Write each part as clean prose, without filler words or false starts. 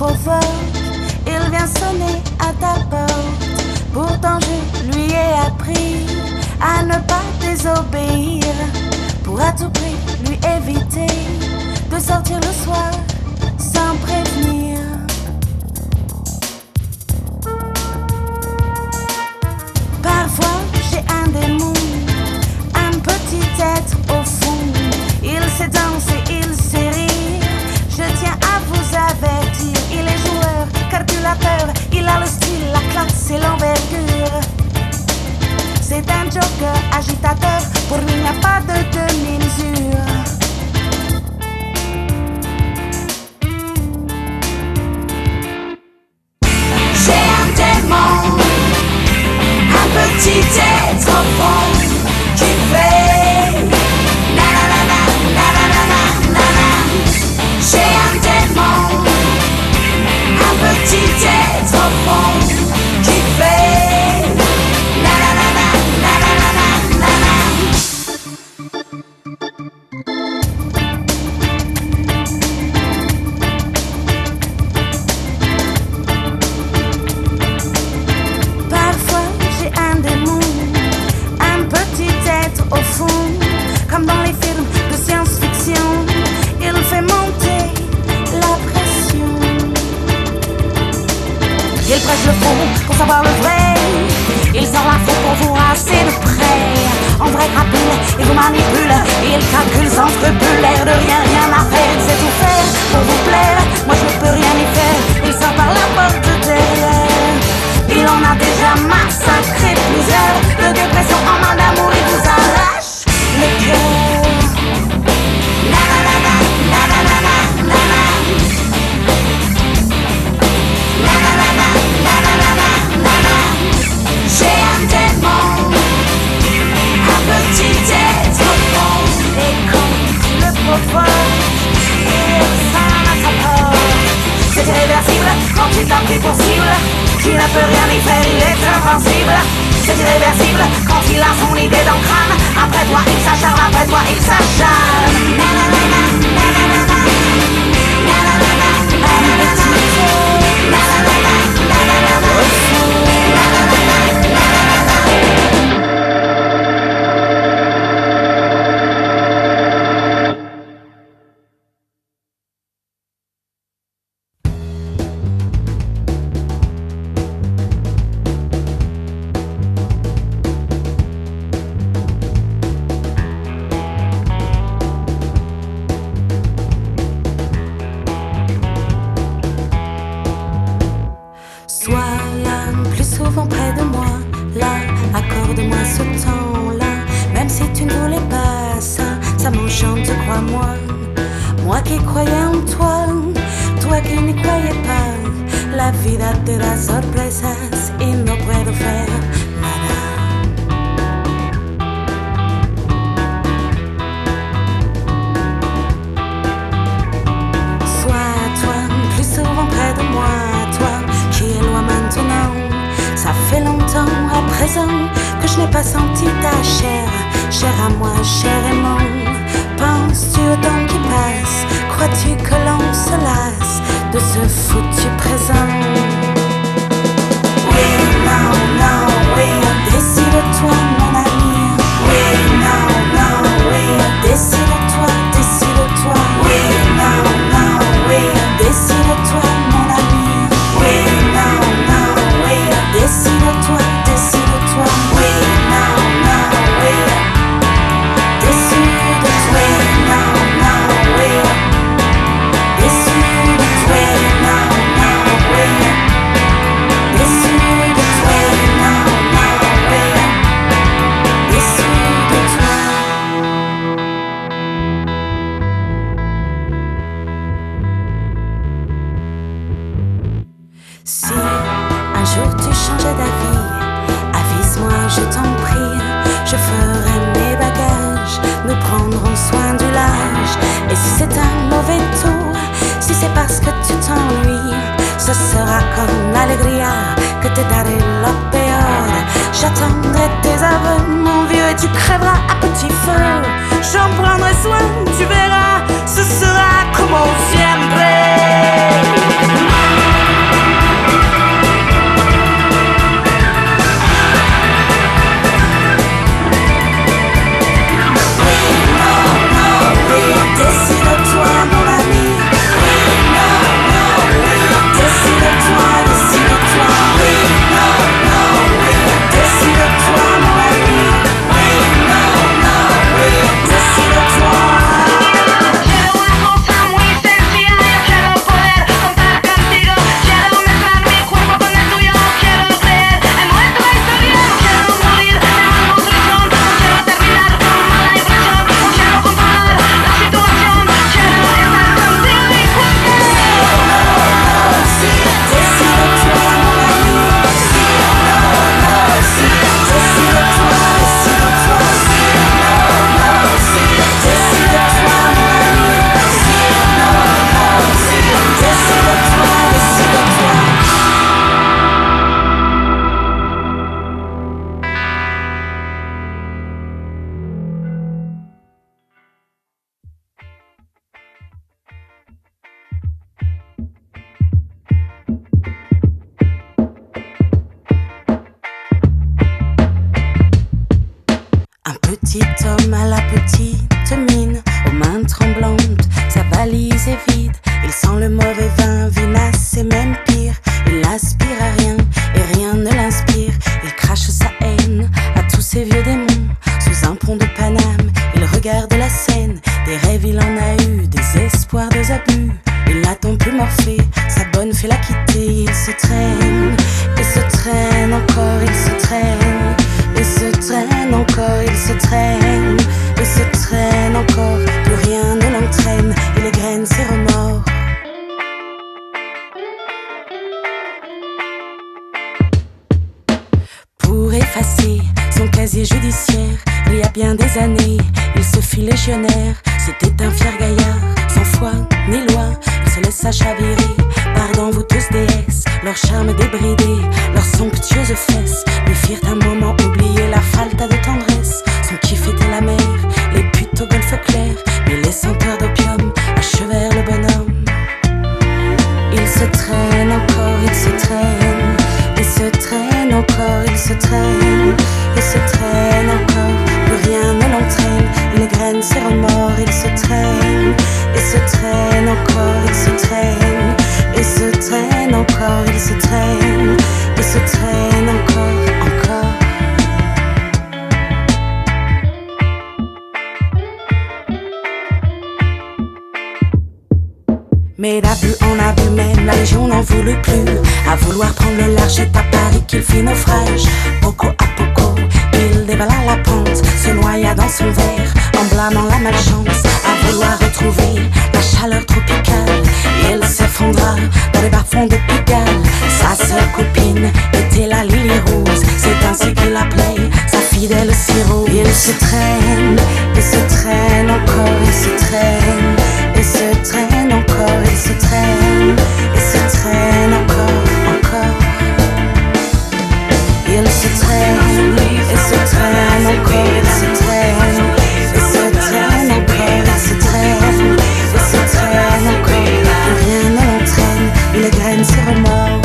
provoque, il vient sonner à ta porte. Pourtant je lui ai appris à ne pas désobéir, pour à tout prix lui éviter de sortir le soir sans prévenir. Parfois j'ai un démon, un petit être au fond. Il sait danser, il sait rire. Je tiens à vous avertir, il est joueur, calculateur. Il a le style, la classe et l'envergure. C'est un joker, agitateur. Pour lui il n'y a pas de demi-mesure. J'ai un démon, un petit être au fond qui fait na-na-na-na, na-na-na-na-na-na. J'ai un démon, un petit être au fond qui fait na-na-na-na, na-na-na-na-na-na. Parfois j'ai un démon, un petit être au fond, comme dans les films de science-fiction. Il fait monter la pression. Il prêche le faux pour savoir le vrai. Il sort l'info pour vous rasser de près. En vrai crapule, il vous manipule. Il calcule sans scrupule. L'air de rien à faire. Il sait tout faire pour vous plaire. Moi je ne peux rien y faire. Il sort par la porte derrière. Il en a déjà massacré plusieurs. De dépression en main d'amour, il vous arrache le cœur. Na-na-na-na, na-na-na-na, na-na. Na-na-na-na, na-na-na-na, na-na. J'ai un démon, un petit être au fond. Et quand tu le provoques, il sonne à sa porte. C'est irréversible quand tu t'en pris pour cible. Tu ne peux rien y faire, il est invincible. C'est irréversible quand il a son idée dans le crâne. Après toi il s'acharne, après toi il s'acharne. Na-na-na-na, na-na-na-na. Na-na-na-na, na-na-na-na. Na-na-na-na, na-na-na-na. Na-na-na-na, na-na-na-na. Moi qui croyais en toi, toi qui n'y croyais pas. La vida te da sorpresas y no puedo hacer nada. Sois toi plus souvent près de moi, toi qui es loin maintenant. Ça fait longtemps à présent que je n'ai pas senti ta chair, chair à moi, chair aimant. Penses-tu au temps qui passe? Crois-tu que l'on se lasse de ce foutu présent? Oui, non, non, oui, décide-toi mon ami. Oui, non, non, oui, décide-toi, décide-toi. Oui, non, non, oui, décide-toi mon ami. Oui, non, non, oui, décide-toi, décide-toi. Oui, non, non, oui, décide-toi. Si un jour tu changeais d'avis, avise-moi, je t'en prie. Je ferai mes bagages, nous prendrons soin du large. Et si c'est un mauvais tour, si c'est parce que tu t'ennuies, ce sera con alegría que te daré lo peor. J'attendrai tes aveux, mon vieux, et tu crèveras à petit feu. J'en prendrai soin, tu verras, ce sera como siempre. Cet homme a la petite mine, aux mains tremblantes, sa valise est vide. Il sent le mauvais vin, vinasse et même pire. Il n'aspire à rien et rien ne l'inspire. Il crache sa haine à tous ces vieux démons. Sous un pont de Paname, il regarde la scène. Des rêves il en a eu, des espoirs, des abus. Il n'attend plus Morphée, sa bonne fait l'a quitter. Il se traîne, et se traîne encore, il se traîne. Et se traîne encore, il se traîne. Et se traîne encore, plus rien ne l'entraîne. Il égrène ses remords. Pour effacer son casier judiciaire, il y a bien des années, il se fit légionnaire. C'était un fier gaillard, sans foi ni loi. Il se laissa chavirer par d'envoûteuses déesses. Leur charme débridé, leurs somptueuses fesses lui firent un moment oublier la falta de tendresse. Son kiff était la mer, les putes au golfe clair, mais les senteurs d'opium achevèrent le bonhomme. Il se traîne encore, il se traîne. Il se traîne encore, il se traîne. Il se traîne encore, plus rien ne l'entraîne. Il égrène ses remords, il se traîne. Il se traîne encore, il se traîne. Il se traîne encore, il se traîne. Il se traîne encore, encore. Mais d'abus en abus même, la Légion n'en voulut plus. À vouloir prendre le large, c'est à Paris qu'il fit naufrage. Poco à poco, il dévala la pente, se noya dans son verre, en blâmant la malchance. À vouloir retrouver la chaleur tropicale, il s'effondra dans les bas-fonds de Pigalle. Sa seule copine était la Lily Rose, c'est ainsi qu'il l'appelait, sa fidèle sirop. Il se traîne encore, il se traîne. Il se traîne encore, il se traîne. Il se traîne encore, encore. Il se traîne, il se traîne encore, il se traîne. Il se traîne encore, il se traîne. Il se traîne encore, plus rien ne l'entraîne. Il égrène ses remords.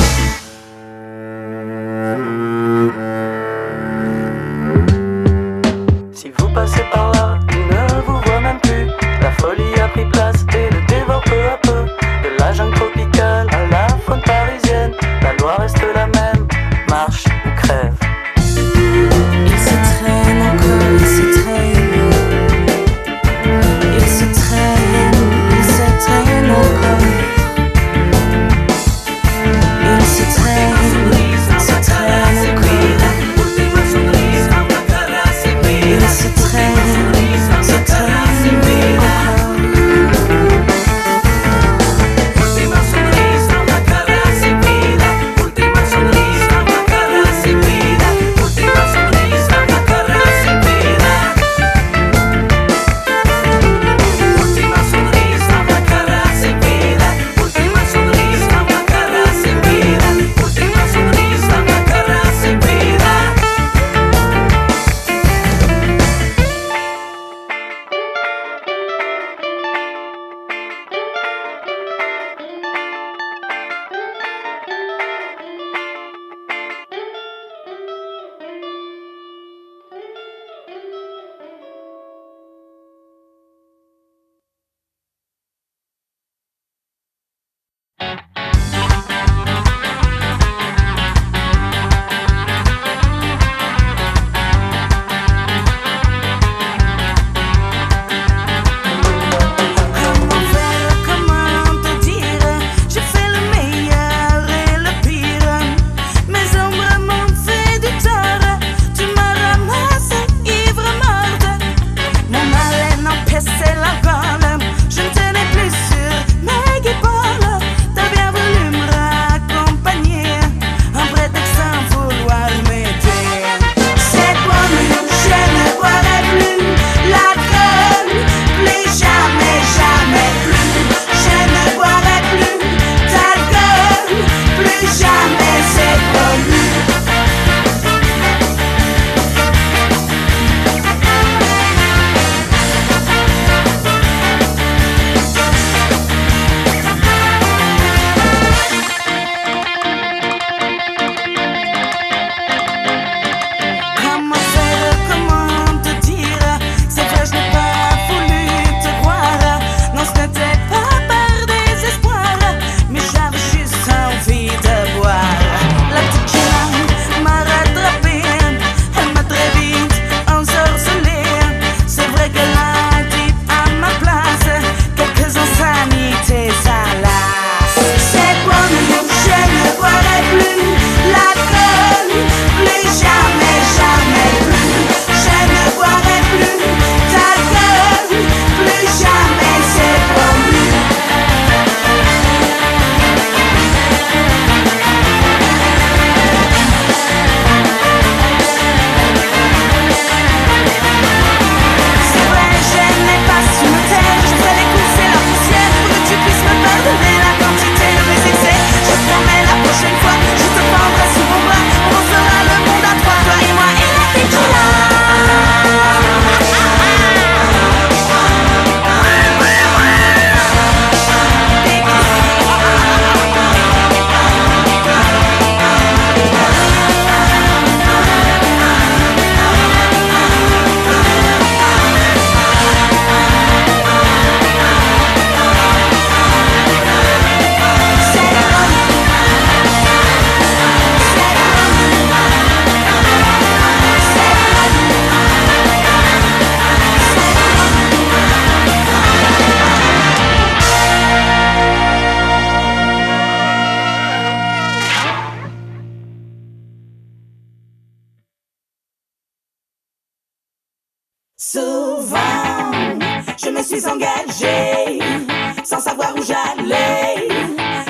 Si vous passez Souvent, je me suis engagée sans savoir où j'allais,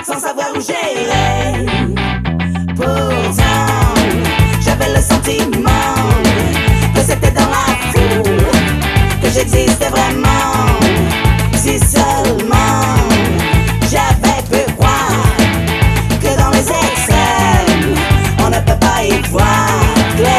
sans savoir où j'irais. Pourtant, j'avais le sentiment que c'était dans la foule que j'existais vraiment. Si seulement j'avais pu croire que dans les extrêmes, on ne peut pas y voir clair.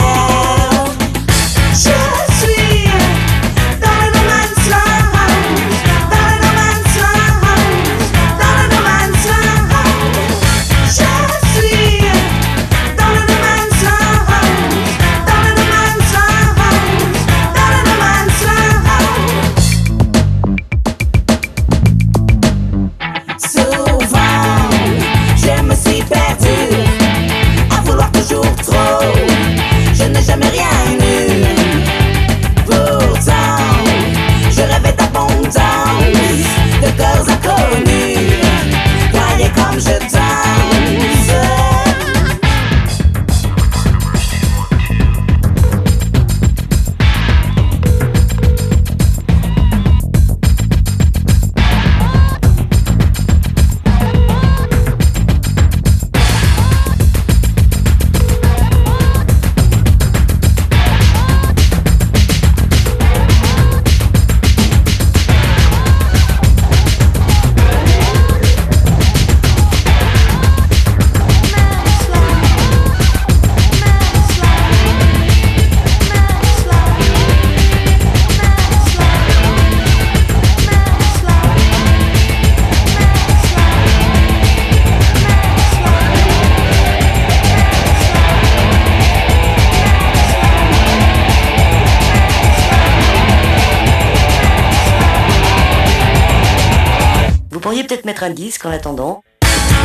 Vous pourriez peut-être mettre un disque en attendant.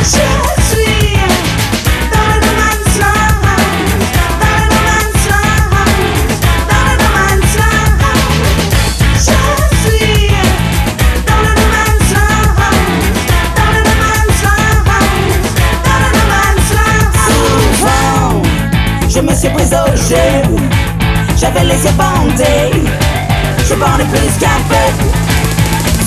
Je suis dans le no man's land, dans le no man's land, dans le no man's land. Je suis dans le no man's land, dans le no man's land, dans le no man's land. Souvent, je me suis prise au jeu, j'avais les yeux bandés, je bandais plus qu'un peu.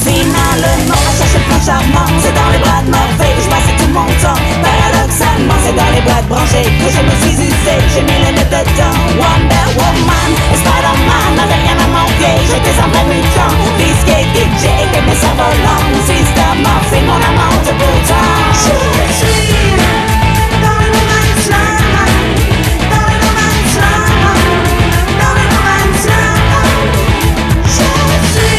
Finalement, on cherche le plan charmant. C'est dans les bras de Morphée que je passais tout mon temps. Paradoxalement, c'est dans les boîtes branchées que je me suis usé. J'ai mis le nez dedans. Wonder Woman et Spider-Man n'avaient rien à manquer. J'étais un vrai mutant. Risqué, DJ et mes cerfs-volants. Système Morphée, mon amante pourtant. Je suis dans le no man's land, dans le no man's land, dans le no man's land. Je suis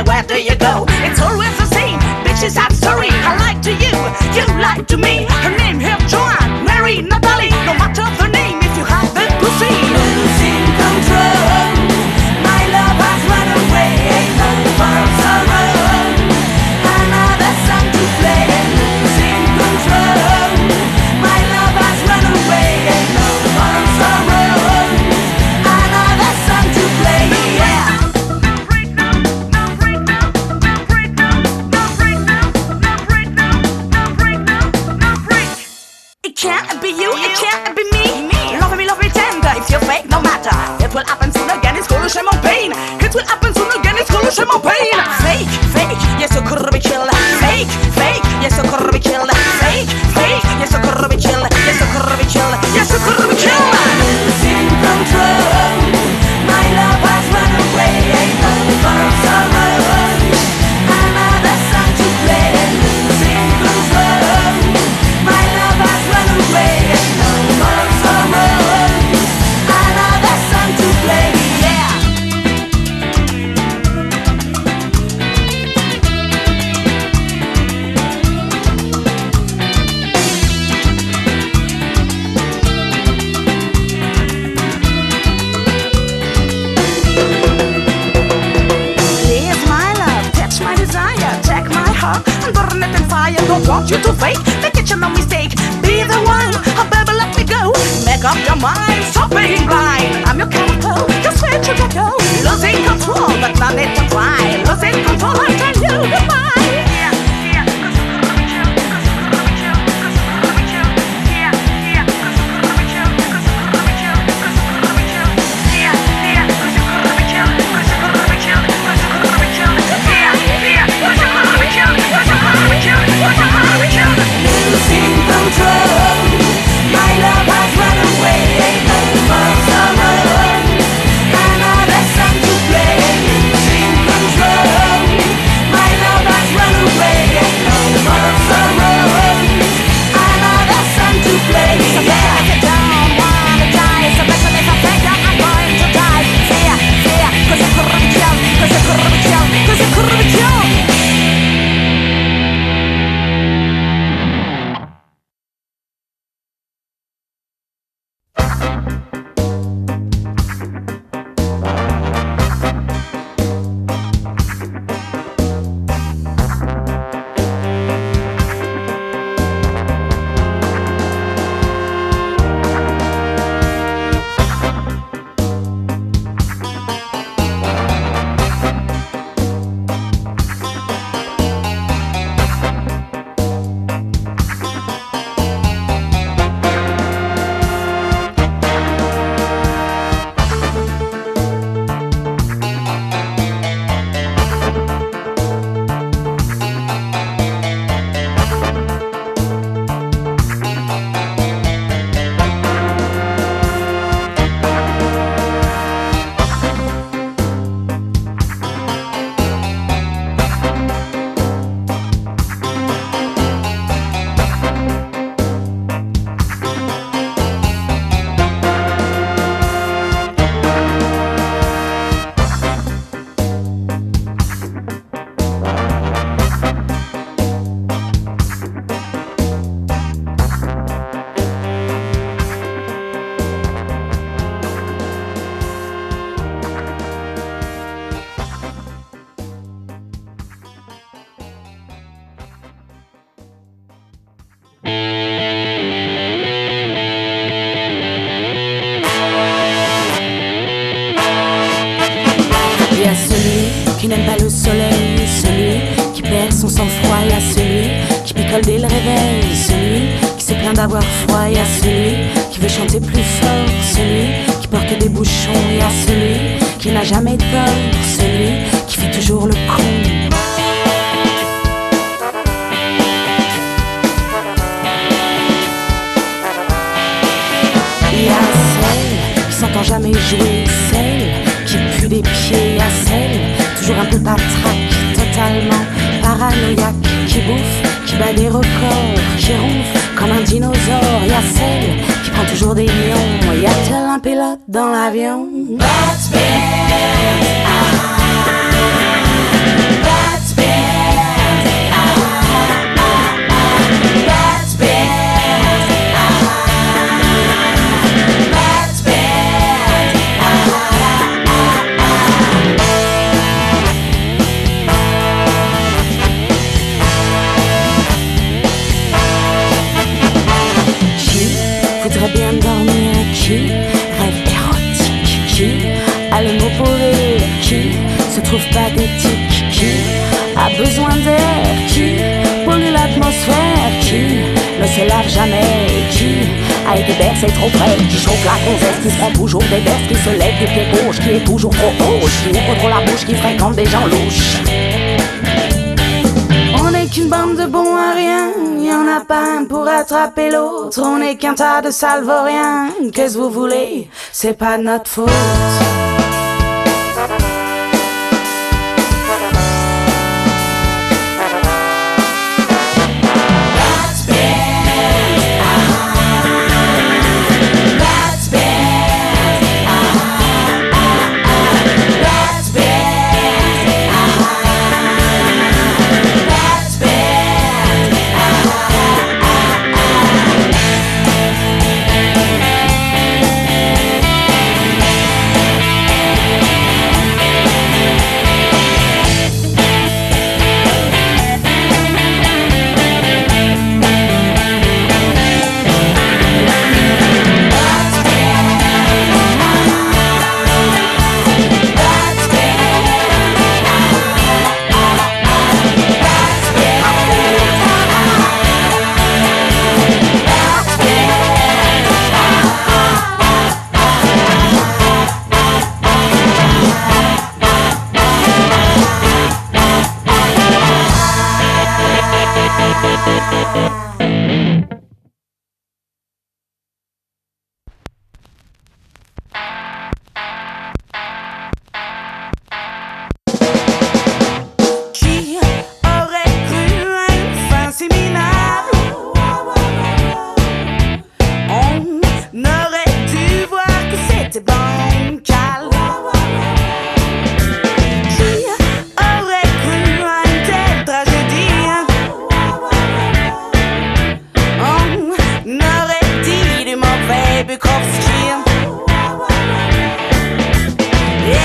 where do you go? It's always the same. Bitches have story. I like to you, you like to me. Her name here Joanne, Mary, Natalie. No matter the name, if you have the pussy. Losing control. My love has run away. Ain't no more sorrow. Another song to play. Losing control. My love has run away. Ain't no more sorrow. Another song to play. Yeah. It can't be you, it can't be me. Love me tender. If you're fake, no matter. It will happen soon again, it's gonna share my pain. It will happen soon again, it's gonna share my pain. Fake, fake, yes, you could be killed. Fake, fake, yes, you could be killed. Fake, fake, yes, you could be killed. Yes, you could be killed. Yes, you could be killed. Losing control. My love has run away. Ain't no more sorrow. Another song to play. and fire, don't want you to fake. Make it your no mistake. Be the one, oh baby, let me go. Make up your mind, stop being blind. I'm your chemical, just where you to go. Losing control, but not need to cry. Losing control, I tell you goodbye. Losing control, my love has run away. Ain't no more sorrow, another song to play. Losing control, my love has run away. Ain't no more sorrow, another song to play. So yeah, if you don't wanna die, so better if I think that I'm going to die. Fear, fear, 'cause you could be killed, 'cause you could be killed, 'cause you could be killed. Qui n'aime pas le soleil, celui qui perd son sang-froid. Y a celui qui picole dès le réveil, celui qui se plaint d'avoir froid. Y a celui qui veut chanter plus fort, celui qui porte des bouchons. Y a celui qui n'a jamais peur, celui qui fait toujours le con. Y a celle qui s'entend jamais jouer, celle qui pue des pieds. Y a celle toujours un peu patraque, totalement paranoïaque, qui bouffe, qui bat des records, qui ronfle comme un dinosaure. Y a celle qui prend toujours des lions. Y a-t-elle un pilote dans l'avion? That's bad. That's bad. That's bad. That's bad. Bien dormir, qui rêve érotique, qui a le mot pour rire, qui se trouve pathétique, qui a besoin d'air, qui pollue l'atmosphère, qui ne se lave jamais, qui a été bercé trop près, qui chauffe la gonzesse, qui se prend toujours des baisses, qui se lève du pied gauche, qui est toujours trop haut, qui ouvre trop la bouche, qui fréquente des gens louches. On n'est qu'une bande de bons à rien, y'en a pas un pour attraper l'autre. On n'est qu'un tas de salvoriens, qu'est-ce que vous voulez, c'est pas notre faute.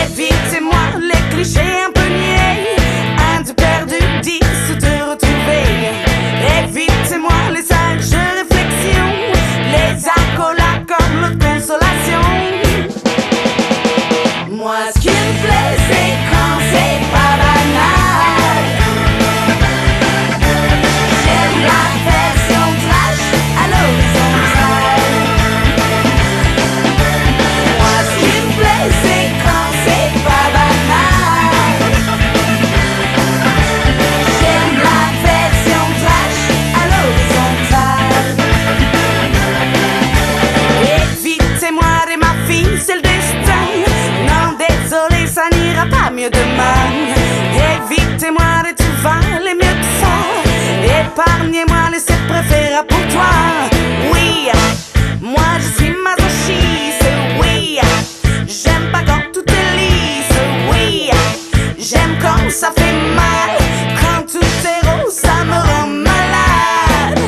Évitez-moi les clichés un peu niais, un de perdu, 10 de retrouvé. Évitez-moi les sages réflexions, les accolades comme l'autre consolation. Moi ce qui me plaît c'est quand c'est pas banal. J'aime la version trash à l'horizontale. Moi ce qui me plaît c'est quand c'est pas banal. J'aime la version trash à l'horizontale. Évitez-moi des ma fille, c'est le destin. Non désolé ça n'ira pas mieux demain. Évitez-moi de tout valer mieux que ça. Épargnez-moi les sept préférés pour toi. Oui, moi je suis masochiste. Oui, j'aime pas quand tout est lisse. Oui, j'aime quand ça fait mal. Quand tout est rose ça me rend malade.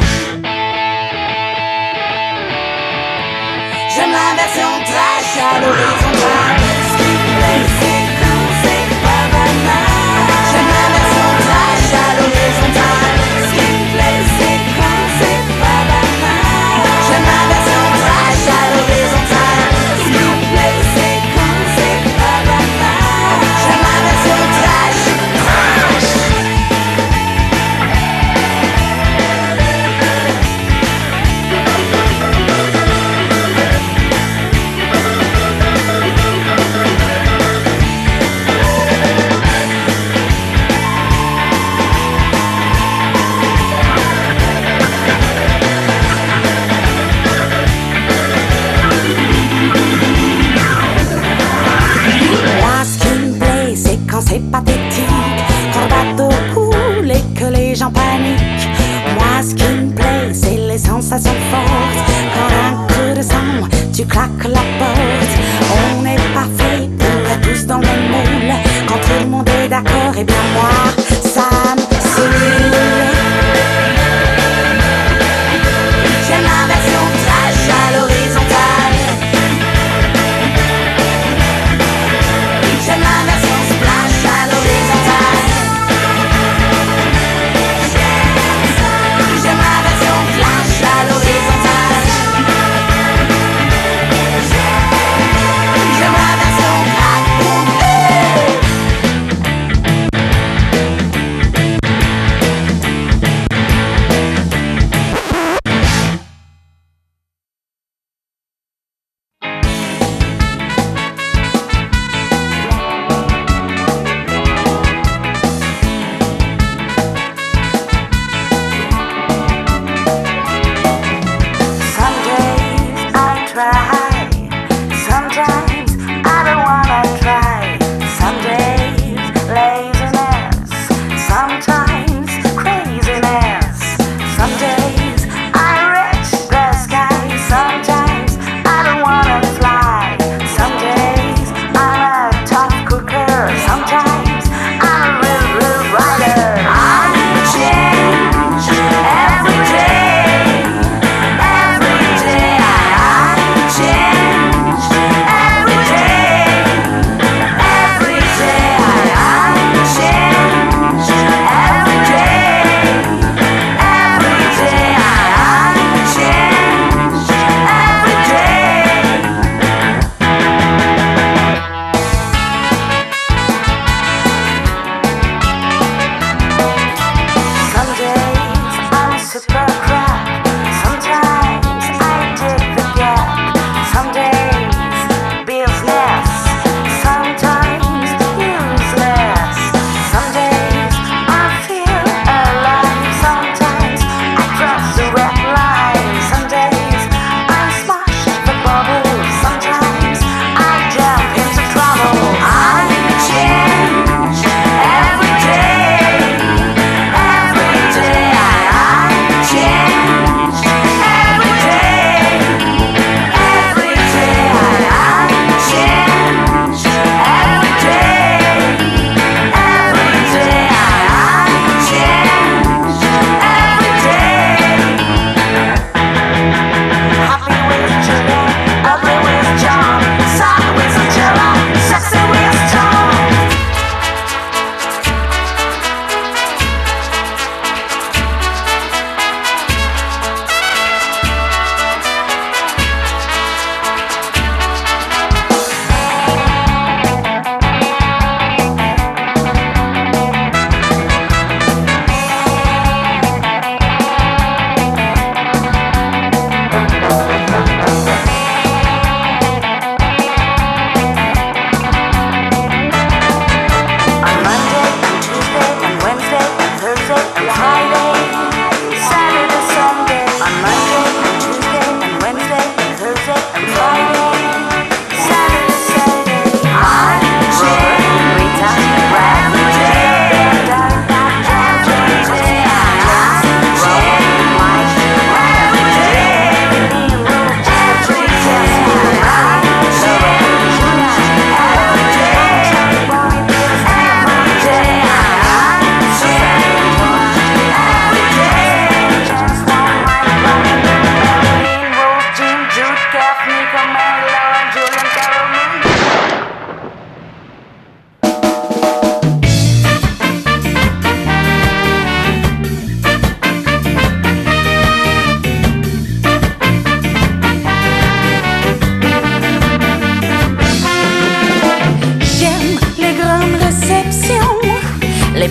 J'aime la version trash à l'horizontale. Ce qui me plaît c'est quand c'est pas banal. J'aime la version trash à l'horizontale. Ce qui me plaît c'est quand c'est pas banal. J'aime la version trash à l'horizontale. Ce qui me plaît c'est quand c'est pas banal. J'aime la version trash. Moi ce qui me plaît c'est quand c'est pathétique, quand le bateau coule et que les gens paniquent. Moi ce qui me plaît c'est les sensations fortes, quand d'un coup de sang tu claques la porte. On n'est pas fait pour être tous dans le même moule. Quand tout le monde est d'accord, et bien moi ça me saoule. J'aime la version trash à l'horizontale. J'aime la version splash à l'horizontale. J'aime la version flash à l'horizontale. J'aime la version crack boom.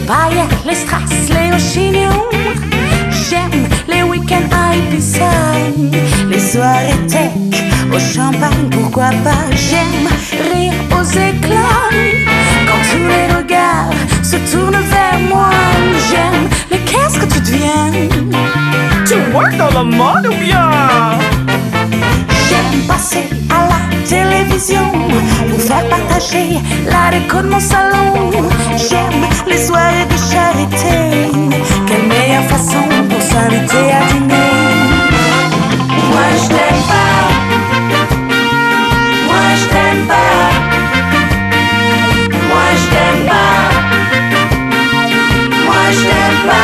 paillettes, les strass, les chignons. J'aime les week-ends à Ibiza, les soirées tech au champagne, pourquoi pas. J'aime rire aux éclats quand tous les regards se tournent vers moi. J'aime, mais qu'est-ce que tu deviens? Tu work dans le mode ou bien? J'aime passer à la télévision pour faire partager la déco de mon salon. J'aime les soirées de charité. Quelle meilleure façon pour s'inviter à dîner. Moi je t'aime pas. Moi je t'aime pas. Moi je t'aime pas. Moi je t'aime pas.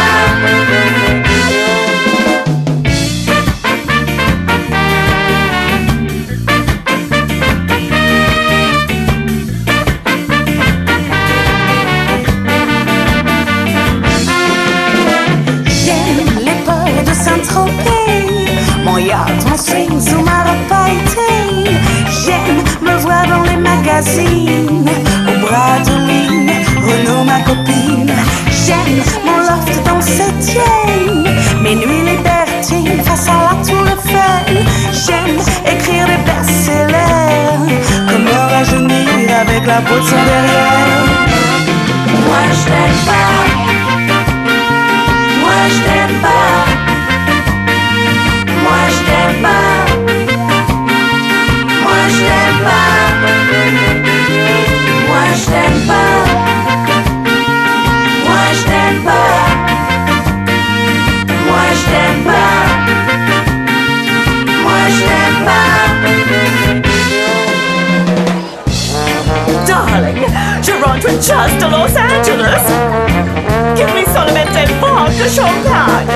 Mon yacht, mon swing sous ma robe pailletée. J'aime me voir dans les magazines, au bras de ligne, Renaud ma copine. J'aime mon loft dans le 7e, mes nuits libertines face à la tour Eiffel. J'aime écrire des best-sellers, comme me rajeunir avec la peau de son derrière. Moi je t'aime pas. Moi je t'aime pas. Moi je t'aime pas. Moi je t'aime pas. Moi je t'aime pas. Moi je t'aime pas. Moi je t'aime pas. Moi je t'aime pas. Darling, je rentre just to Los Angeles. Give me solamente vodka champagne.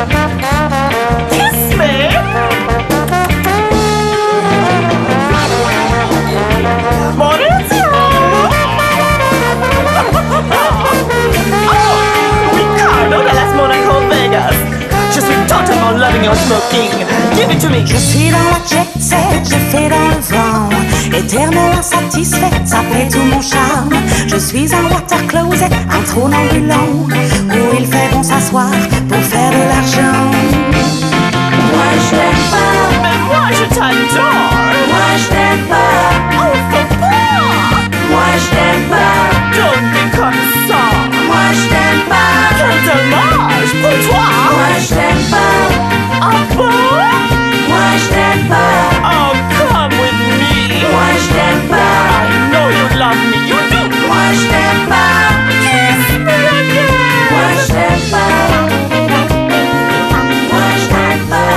Kiss me. Maurizio. Oh, Ricardo de Las Monaco Vegas. Je suis totalement loving your smoking. Give it to me. Je suis dans la jet set, je fais dans le vent. Éternelle insatisfaite, ça fait tout mon charme. Je suis un water closet, un trône ambulant, où il fait bon s'asseoir pour faire de l'argent. Moi je t'aime pas. Mais moi je t'adore. Moi je t'aime pas. Oh, faut pas. Moi je t'aime pas. Don't be comme ça. Moi je t'aime pas. Quel dommage pour toi. Moi je t'aime pas. Ah bon? Moi je t'aime pas. Oh, come with me. Moi je t'aime pas. I know you love me, you do. Moi je t'aime pas. Kiss me again. Moi je t'aime pas. Moi je t'aime pas.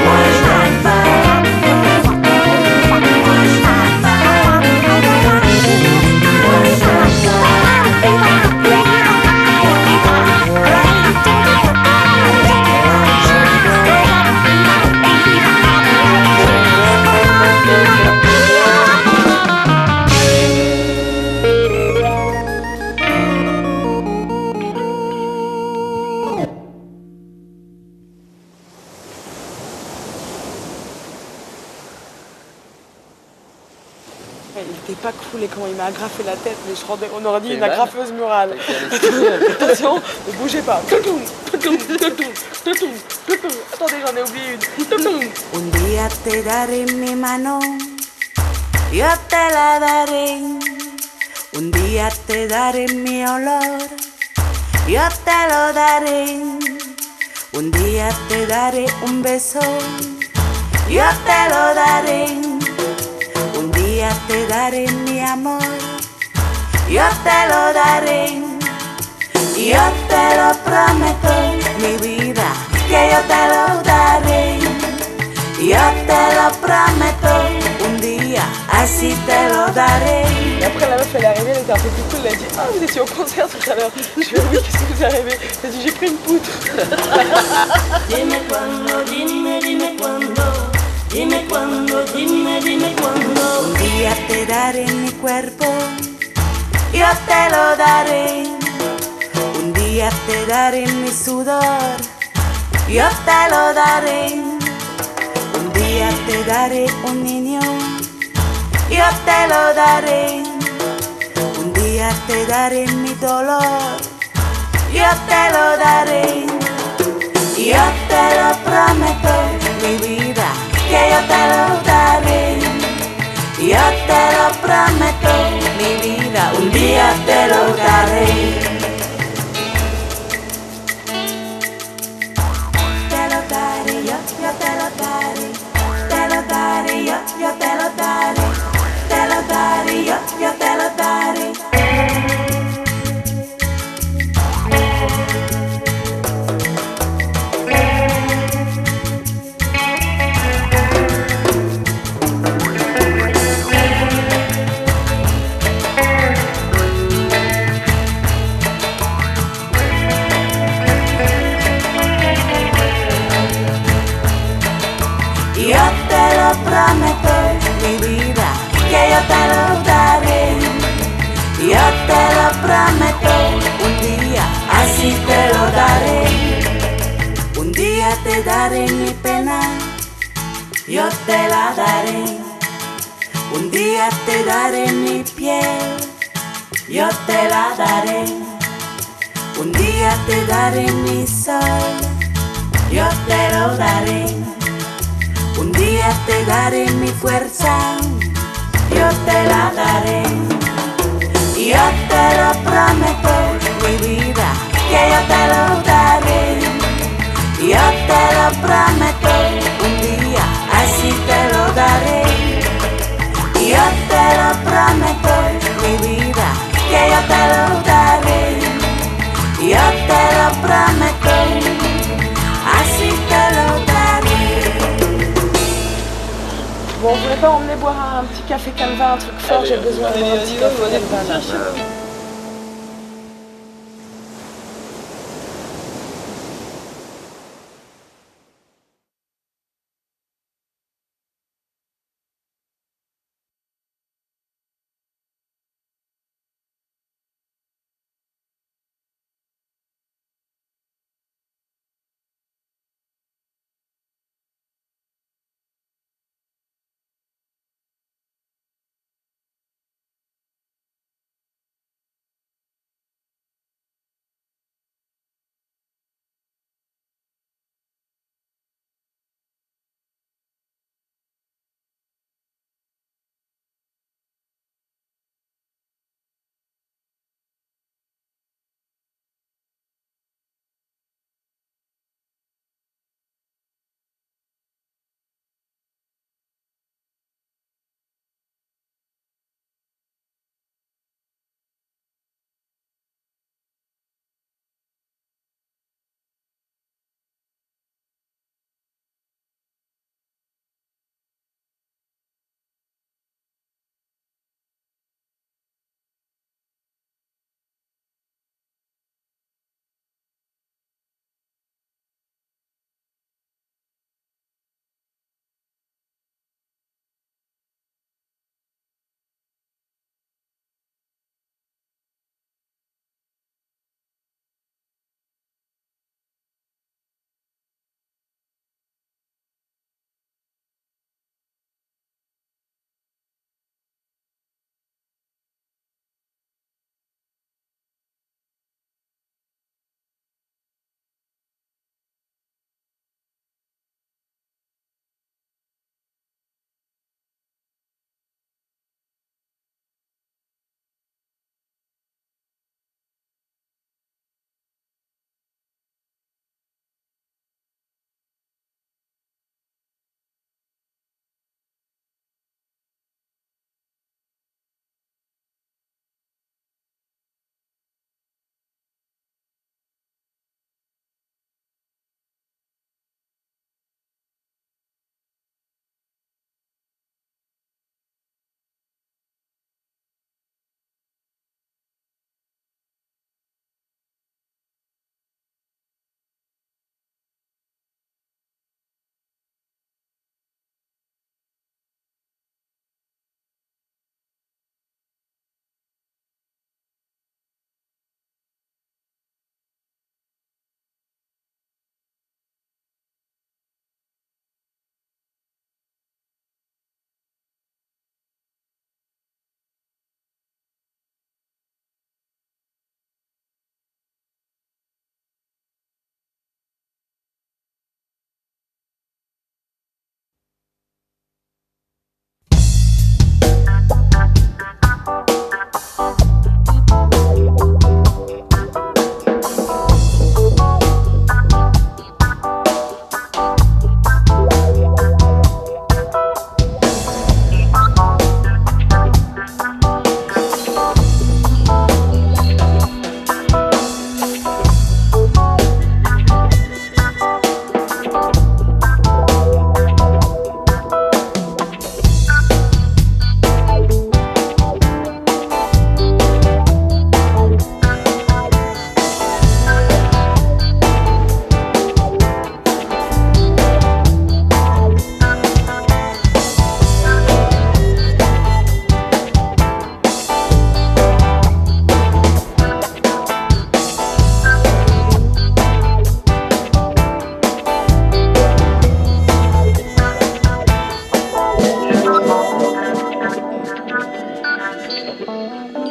Moi je t'aime pas. Moi je t'aime Il était pas cool et comment il m'a agrafé la tête, mais on aurait dit une agrafeuse murale. Attention, ne bougez pas. Attendez, j'en ai oublié une. Un día te daré mi mano, yo te la daré. Un día te daré mi olor, yo te lo daré. Un día te daré un beso, yo te lo daré. Un día te daré mi amor, yo te lo daré. Yo te lo prometo, mi vida, que yo te lo daré. Yo te lo prometo, un día así te lo daré. Et après la meuf elle est arrivée, elle était un peu plus cool, elle a dit ah vous étiez au concert tout à l'heure. Je fais oui, qu'est-ce qui vous est arrivé? Elle a dit j'ai pris une poutre. Dime cuándo, dime cuándo. Dime cuándo, dime cuándo. Un día te daré mi cuerpo, yo te lo daré. Un día te daré mi sudor, yo te lo daré. Un día te daré un niño, yo te lo daré. Un día te daré mi dolor, yo te lo daré, yo te lo prometo, mi vida, que yo te lo daré, yo te lo prometo, mi vida, un día te lo daré. Te lo daré, yo te lo daré, te lo daré, yo te lo daré, te lo daré, yo te lo daré. Yo te lo prometo, mi vida, que yo te lo daré. Yo te lo prometo, un día así te lo daré. Un día te daré mi pena, yo te la daré. Un día te daré mi piel, yo te la daré. Un día te daré mi sol, yo te lo daré. Un día te daré mi fuerza, yo te la daré. Yo te lo prometo, mi vida, que yo te lo daré. Yo te lo prometo, un día así te lo daré. Yo te lo prometo, mi vida, que yo te lo daré. Yo te lo prometo, así te lo daré. Bon, on voulait pas emmener boire un petit café Calva, un truc fort, j'ai besoin de boire un petit café Calva là. Bye.